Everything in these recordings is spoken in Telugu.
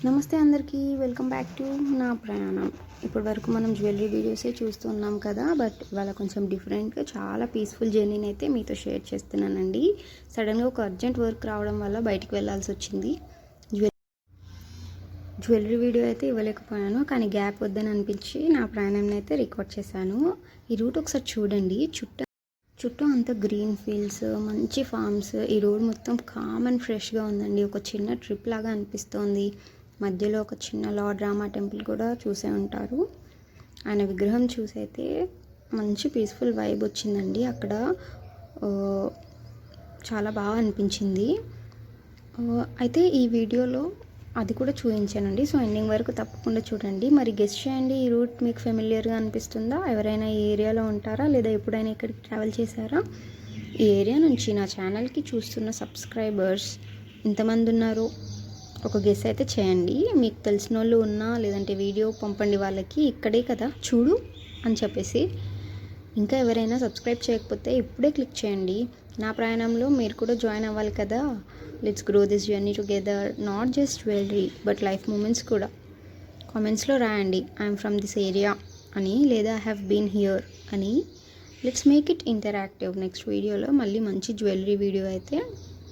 నమస్తే అందరికీ, వెల్కమ్ బ్యాక్ టు నా ప్రయాణం. ఇప్పటి వరకు మనం జ్యువెలరీ వీడియోసే చూస్తున్నాం కదా, బట్ ఇవాళ కొంచెం డిఫరెంట్గా చాలా పీస్ఫుల్ జర్నీని అయితే మీతో షేర్ చేస్తున్నానండి. సడన్గా ఒక అర్జెంట్ వర్క్ రావడం వల్ల బయటికి వెళ్ళాల్సి వచ్చింది. జ్యువెలరీ వీడియో అయితే ఇవ్వలేకపోయాను, కానీ గ్యాప్ వద్దని అనిపించి నా ప్రయాణాన్ని అయితే రికార్డ్ చేశాను. ఈ రూట్ ఒకసారి చూడండి. చుట్టూ అంతా గ్రీన్ ఫీల్డ్స్, మంచి ఫార్మ్స్. ఈ రోడ్ మొత్తం కామ్ అండ్ ఫ్రెష్గా ఉందండి. ఒక చిన్న ట్రిప్ లాగా అనిపిస్తోంది. మధ్యలో ఒక చిన్న లార్డ్ రామా టెంపుల్ కూడా చూసే ఉంటారు. ఆయన విగ్రహం చూసైతే మంచి పీస్ఫుల్ వైబ్ వచ్చిందండి. అక్కడ చాలా బాగా అనిపించింది. అయితే ఈ వీడియోలో అది కూడా చూపించానండి. సో ఎండింగ్ వరకు తప్పకుండా చూడండి. మరి గెస్ట్ చేయండి, ఈ రూట్ మీకు ఫెమిలియర్గా అనిపిస్తుందా? ఎవరైనా ఈ ఏరియాలో ఉంటారా, లేదా ఎప్పుడైనా ఇక్కడికి ట్రావెల్ చేశారా? ఈ ఏరియా నుంచి నా ఛానల్కి చూస్తున్న సబ్స్క్రైబర్స్ ఎంతమంది ఉన్నారు? ఒక గెస్ అయితే చేయండి. మీకు తెలిసిన వాళ్ళు ఉన్నా, లేదంటే వీడియో పంపండి వాళ్ళకి, ఇక్కడే కదా చూడు అని చెప్పేసి. ఇంకా ఎవరైనా సబ్స్క్రైబ్ చేయకపోతే ఇప్పుడే క్లిక్ చేయండి. నా ప్రయాణంలో మీరు కూడా జాయిన్ అవ్వాలి కదా. Let's grow this journey together. Not just jewellery but life moments కూడా. కామెంట్స్లో రాయండి ఐఎమ్ ఫ్రమ్ దిస్ ఏరియా అని, లేదా ఐ హ్యావ్ బీన్ హియర్ అని. Let's make it interactive. Next వీడియోలో మళ్ళీ మంచి జ్యువెలరీ వీడియో అయితే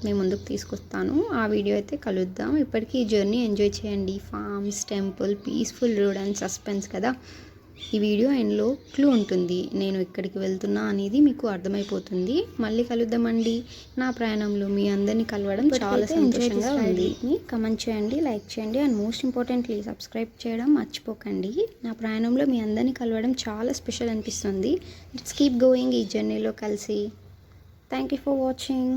నేను ముందుకు తీసుకొస్తాను. ఆ వీడియో అయితే కలుద్దాం. ఇప్పటికీ ఈ జర్నీ ఎంజాయ్ చేయండి. Farms, temple, peaceful road and suspense కదా. ఈ వీడియో ఎండ్లో క్లూ ఉంటుంది. నేను ఎక్కడికి వెళ్తున్నా అనేది మీకు అర్థమైపోతుంది. మళ్ళీ కలుద్దామండి. నా ప్రయాణంలో మీ అందరినీ కలవడం చాలా సంతోషంగా ఉంది. కమెంట్ చేయండి, లైక్ చేయండి, అండ్ మోస్ట్ ఇంపార్టెంట్లీ సబ్స్క్రైబ్ చేయడం మర్చిపోకండి. నా ప్రయాణంలో మీ అందరినీ కలవడం చాలా స్పెషల్ అనిపిస్తుంది. లెట్స్ కీప్ గోయింగ్ ఈ జర్నీలో కలిసి. Thank you for watching.